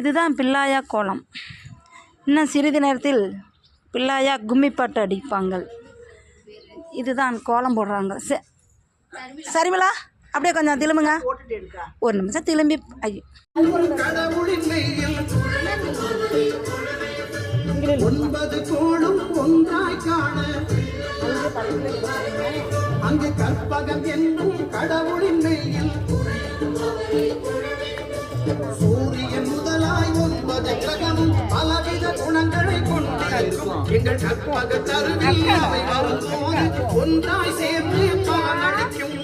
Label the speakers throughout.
Speaker 1: இதுதான் பிள்ளாயா கோலம். இன்னும் சிறிது நேரத்தில் பிள்ளாயா கும்மிப்பாட்டு அடிப்பாங்க. இதுதான் கோலம் போடுறாங்க. சரிங்களா? அப்படியே கொஞ்சம் திரும்புங்க, ஒரு நிமிஷம் திரும்பி. ஐயோ,
Speaker 2: ஒன்பது கோளும் ஒன்றாய் காண அங்கு கற்பகம் என்னும் கடவுளின் மெய்யில் சூரியன் முதலாய் 9 கிரகமும் பலவித குணங்களை கொண்டிருக்கும் எங்கள் கற்பக தருவில் அவை வரும்போது ஒன்றாய் சேர்ந்து பலனளிக்கும்.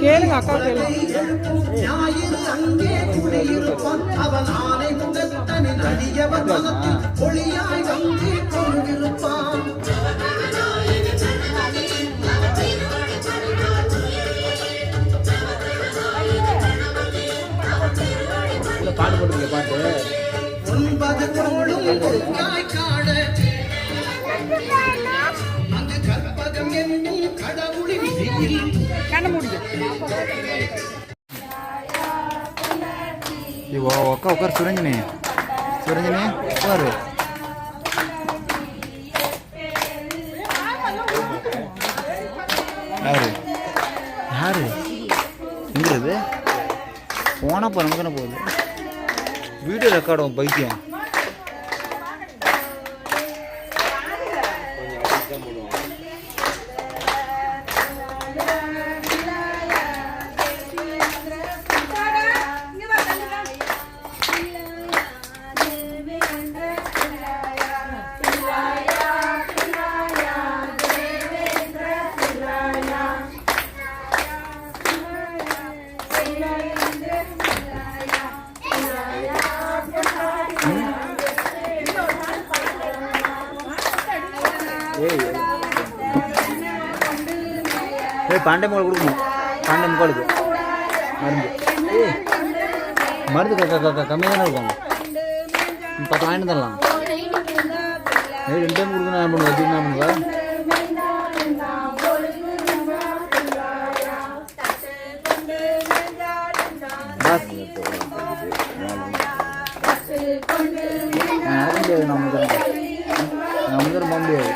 Speaker 3: கேளுங்க அக்கா,
Speaker 2: ஞாயிறு அங்கே குடியிருப்பான் அவன் ஆலை முதத்தனின் அடியவன் மனத்தில் ஒளியாய் வந்தே கொண்டிருப்பான்.
Speaker 3: பாட்டு போட்டுருங்க, பாட்டு
Speaker 2: 9 கோளும் ஒன்றாய் காண அங்கு கற்பகம் என்னும் கடவுளின் மெய்யில்
Speaker 1: கண்ண முடியும்.
Speaker 3: ఒక్క ఒకరు సురంజని ఒకరు யாரு எங்கிறது போனா போ, நமக்கு என்ன போகுது? வீடியோ ரெக்கார்ட் ஆகும் பைத்தியம். பாண்டே முக்கால் கொடுக்கணும். பாண்டே முக்காலுக்கு மருந்து கம்மியாக தானே இருக்கும். 10 வாங்கிட்டு தரலாம். 2 டைம் கொடுக்கணும். என்ன பண்ணுவோம்? வச்சுருந்தா பண்ணுவா நடக்க முடியாது. நம்ம தரம் போக முடியாது.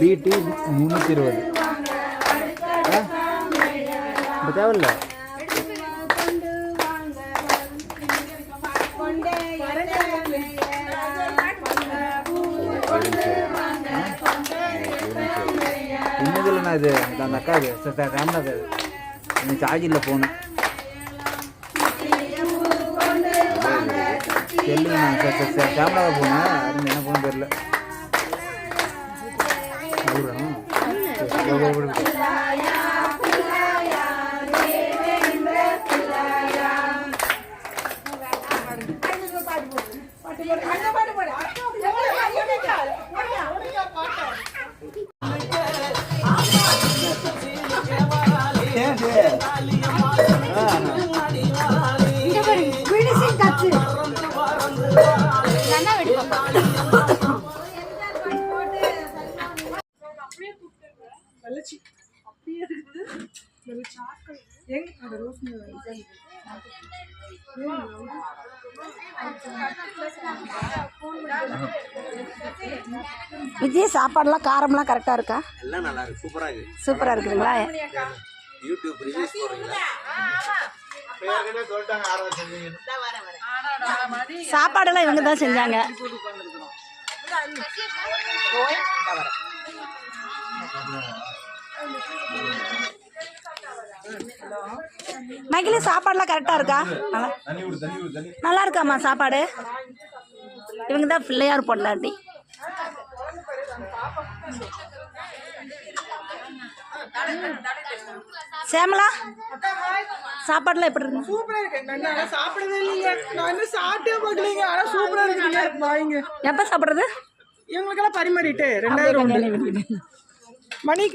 Speaker 3: BT 320 இப்போ தேவையில்ல. இன்னதில்லைண்ணா இது அந்த அக்கா இது கேமரா அது இன்னைக்கு சார்ஜ் இல்லை ஃபோனு. தெரியலண்ணா கேமரா போனேன். அது என்ன ஃபோன் தெரியல.
Speaker 1: அண்ணா வீடு பாப்பா. விஜய் சாப்பாடுலாம் காரம்லாம் கரெக்டாக இருக்கா?
Speaker 4: எல்லாம் நல்லா இருக்கு, சூப்பரா இருக்கு.
Speaker 1: சூப்பராக இருக்குதுங்களா?
Speaker 4: யூடியூப் ரிவ்யூஸ் போறீங்களா?
Speaker 1: சாப்பாடெல்லாம் இவங்க தான் செஞ்சாங்க. மைக்கிலி சாப்பாடுலாம் கரெக்டாக இருக்கா? நல்லா இருக்காம்மா சாப்பாடு. இவங்க தான் பிள்ளையார் பொண்டாட்டி. சேமலா சாப்பாடுலாம் எப்படி இருக்கு?
Speaker 5: சூப்பரா இருக்கு. நான் சாப்பிடவே இல்லைங்க, நான் இன்னும் சாப்பிட்டே பார்க்கலீங்க. ஆனா சூப்பரா இருக்குங்க. வாங்க.
Speaker 1: எப்போ சாப்பிட்றது?
Speaker 5: இவங்களுக்கெல்லாம் பரிமாறிட்டு 2000 மணி